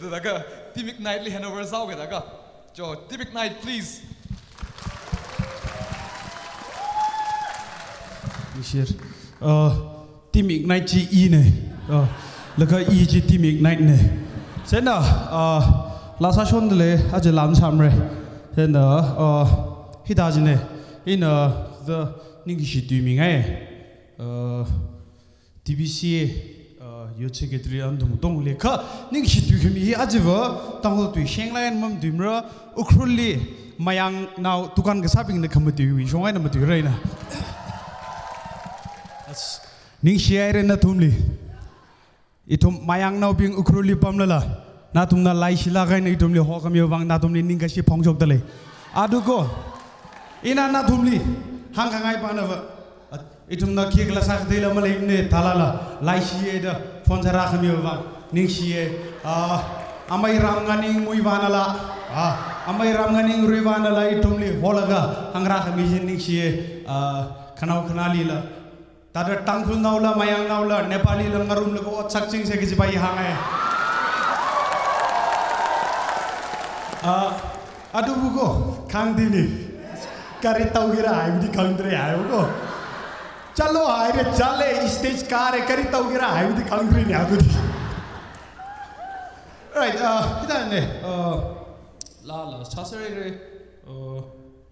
다가 티믹 나이트리 핸오버 사오게다가 저 티믹 나이트 플리즈. Shit. Team Ignite chi E này. Laka E chi Team Ignite này. Thế nào? La sa shon le aje lam sam re. Thế nào? Hita ji này. In the ning shi tu mi ngai. TBC 요체 게들이 안동 동래 카 닝시 두금이 아지버 당도 두 셴라인 맘 듬러 우크룰리 마양 나우 두간 그 사빙네 컴디 위 종아이나 뭐 되래나 닝시아이레나 tumli itum mayang naw bing ukruli pamlala na tumna laisila gain itumli hokam yowang na tumli ningkashi pongjok dale adugo ina na tumli hangkangai panawa itumna kigla sak dela malaimne talala laisiye da fonjara kham yowang ningshiye amai ramganing muiwanala amai ramganing ruiwanala itumli holaga hangra khami ningshiye khanau khanalila तादर टांगफुल नावला मायांग नावला नेपाली लंगारुम लको अच्छाचिंग से किसी बाई हांगे अदुबुको खांगदिनी करी ताउगिरा आइबदी खांगद्रे आयोगो चलो आइरे चले स्टेज कारे करी ताउगिरा आइबदी खांगद्रे नि आगुदी राइट हिदाने ला सासरे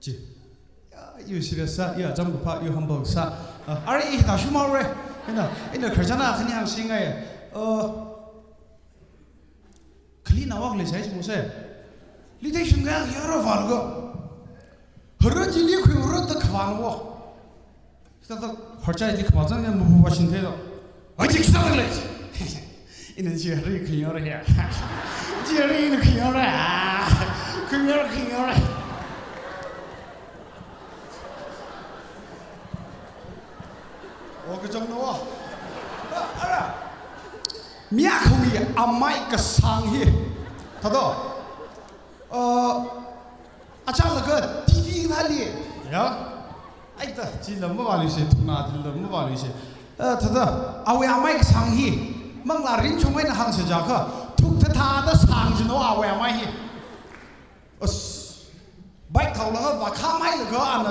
जी you serious sa ya jam pa you humble sa are I ta shuma re ina khajana khani hang singa ya khali na wak le sai mu se li dai shunga ya ro wal go horo ji li khu ro ta khwan wo sta ta horcha ji khwa jang ya mu wa shin the do ai ji sa le ina ji ri khu yo re ya ji ri ni khu yo re khu yo re 그 정도와 알아 미야코이 아마이까 상히 다도 아차라가 TV 달리 야 아이다 지는 뭐 말이지 나들은 뭐 말이지 다도 아왜 아마이까 상히 망라린 총에는 항상 자가 툭타다 상지노 아왜 아마이 바이크 타올라가 바카마이가 안나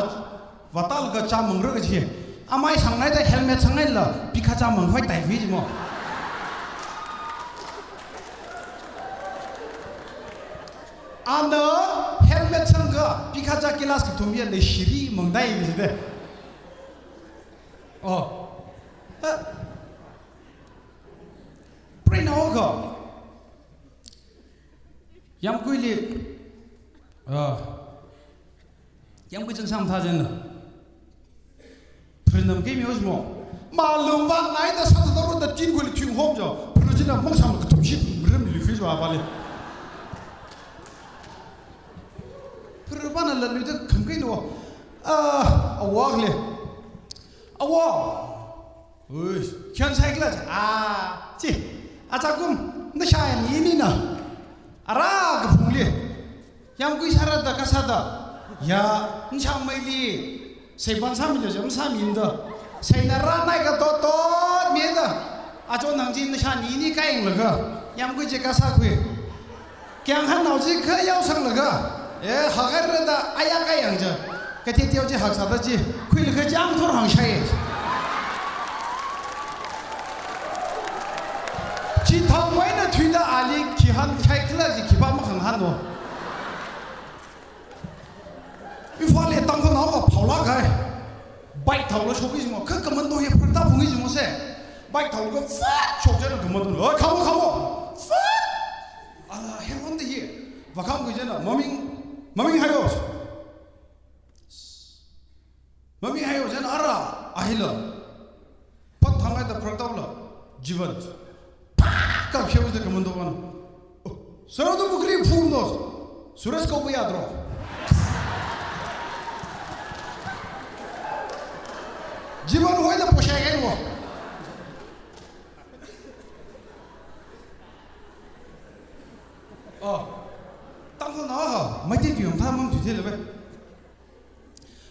와탈가 짜먹으러지 아마이 상나이다 헬멧 상나이라 비카자 멍화이 다이비지 뭐 아너 헬멧 상가 비카자 길라스 도미에 내 시리 멍다이비지데 프레나오가 양구일리 양구 정상 타전나 프렌덤 게임이 오지 뭐 말lum방 나이다 사다도로다 찐골이 튀고 홈죠 프로지나 멍상 그 tum시 무름 리피죠 아발리 프로바나 lallu다 감게노 아와글레 아와 으이 현사이글라 지 아자금 나샤야 니니나 아라 그 풍리 양구이 살았다 가사다 야 인상마일리 세번 삼일로 좀 삼인다 세나라 나이가 또또 미다 아주 능진 샤니니 까잉러가 양구지 가사쿠이 그냥 한 나오지 그 야우상러가 예 하가르다 아야가 양자 그때 뛰어지 학사다지 쿠일 그 장토로 항샤에 지타모이나 튀다 알리 기한 차이클라지 기바마 강한노 이팔에 땅도 나오고 파울라가 바이크 타고 쇼비지 뭐 그만 또 해프다 봉이지 뭐세 바이크 타고 팍 쇼잖아 그만 또 가모 아 해본데 이 바람 그잖아 머밍 하요 잖아 알아 아힐러 팟 당가다 프락다블라 지번 팍 피우자 그만 또 반 서로도 뭐 그리 푸노 수레스코 보야드로 जीवन होए तो पोषाएगा वो 땅도 나와 마이티 비용 다 먹으면 되지 왜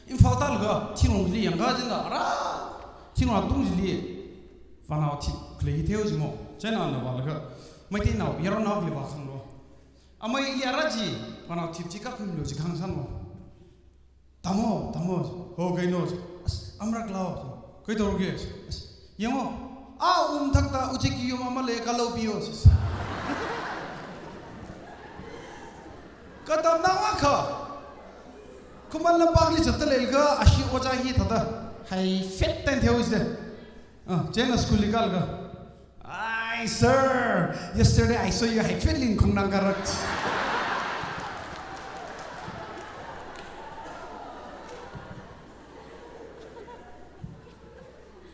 인파다 그거 티롱리 양가진다 알아 티롱아 동지리 파나오 티 클레이 태우지 뭐 제나 나 봐라 그 마이티 나오 여러 나오 빌 봐서 아마 이 알아지 만나 팁지가 금로 지 강산모 담어 그이노 아무락라오 그이 도르게 영어 탁다 우체기 요마말레 갈로비오 kadam nawa kha kuman lampak li chatal ga ashi oja hi thada hai fet ten theo is de jena school legal ga ai sir yesterday I saw you hai fet lin khong nang garak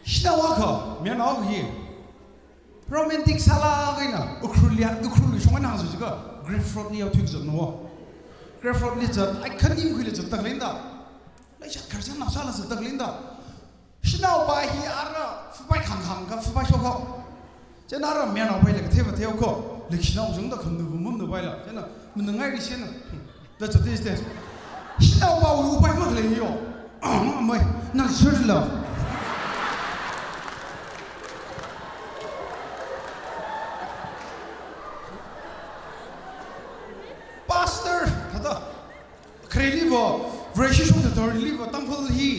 shinawa kha mian au hi romantic sala ga na ukhrulia shonga na su ga grapefruit ni au thik zot no grapefruit ni zat ai khanim khile zat tak linda lai chat kharjan na sala zat tak linda shinau ba hi ara fubai khang ga fubai sho kho chena ra mian au bai le theva theo kho le shinau jong da kham nu bu mum nu bai la chena mun ngai ri shen da zat is this shinau ba u bai ma le yo mai na shur la pastor thada krelivo vreshishung the third live tamphol hi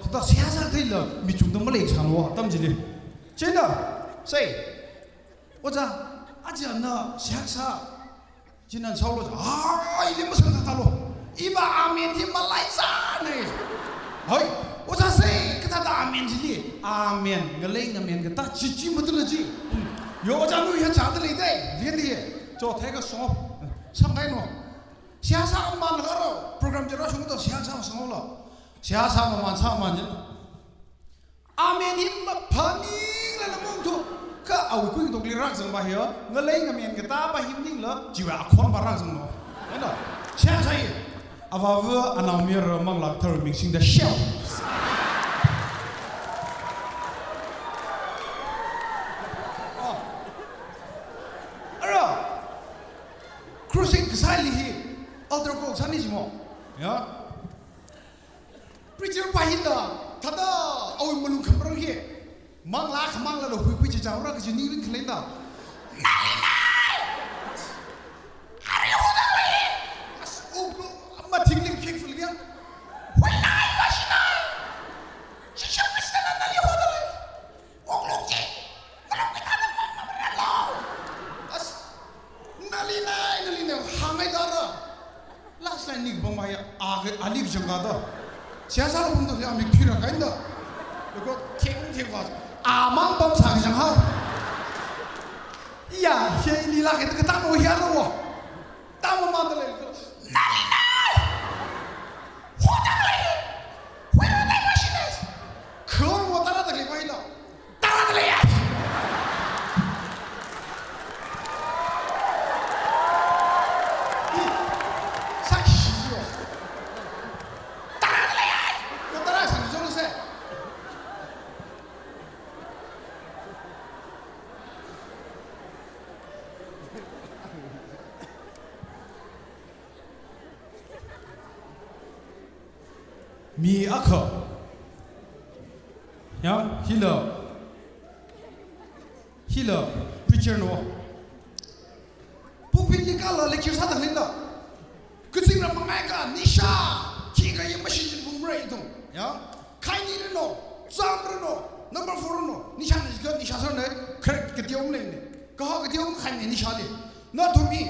thada siasa thila michung dam le changwa tamjili chena say oja aji anna siasa jinan saulo ile masang talo iba amen hi malai sa ne hoi oja say kata da amen jili amen ngaleng amen kata chichi mutla ji yo oja nu ya cha de le dai lien de jo thega so 상가이노 시아사만 가로 프로그램 저러 중도 시아사 성올라 시아사만 사만 아멘 힘 파닝라는 몽도 까 아우 꾸이 독리락 정 바히어 ngalei ngamen gata ba himning la jiwa akhon barang jong no eno siasai avawa anamir manglak thar mixing the shell crusade ksali hi alter ko sani jimo ya preacher pahinda thada awi mulung khamrang hi mangla lo hui chi chawra ka jini rin khlenda are you da le as ugo amma thingling kick ful gya wai nai bashina shisha kusana na li hoda le oglong je ngalong ka da ma lo as nalina hangai dara last line nig bang maya alik janga da siasa lo bunda ya mi khira kainda ko theng wa amang bam sang jang ha ya he li la ke ta mo ya ro ta mo ma da le nalina hoda le where are the machines khor mo tara da le bai la tara da le ya mi akha ya hila preacher no pupili kala lecture sa dalinda kutsing ra mangai ka nisha ki ga yema shin bum rai dong ya kaini no zamre no number 4 no nisha sa ne kret ke tiom ne ka ha ke tiom khan ne nisha le na thumi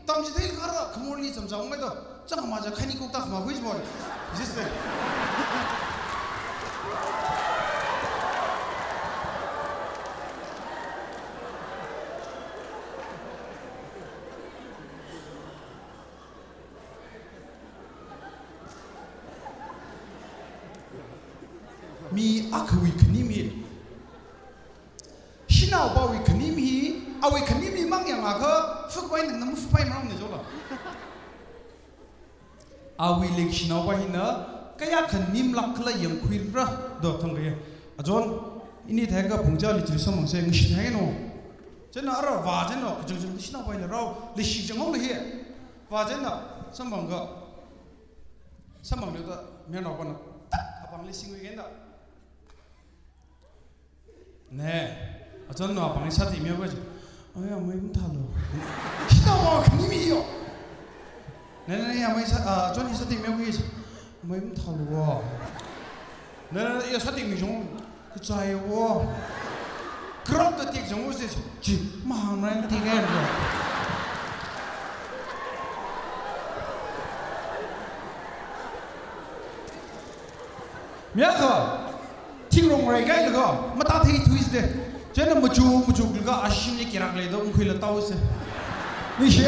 tamji dil khara khmorli jam jang mai da chang ma ja khani ko ta ma hui mo this mi akwi khnimi shinau bawi khnimi awi khnimi mang yang akha fukwai nang nam fupai mam ne jola awi lek shinau ba hina kaya khanim lakla yang khwira do thangge ajon ini thega phungja li chri samang se ngi thai no chena ara wa jeno jung shinau ba le raw le shi jang le he wa jena samang ga samang le da me no ba na abang le sing wi gen da 네, 어쩐 너 방에 차트 이면 거지. 아야 뭐 탈로 시다와 그님이요 내가 야 뭐 전이 사태 명이 뭐 탈로 내가 야 사태 미종 그자요 그럼 또 띠 정우세 지 마음만 띠게 미안하 팅롱 레가이 그거 마타 테이 트위스데 쟤는 무주 그가 아심리 기락 레도 응퀴를 따오세 니시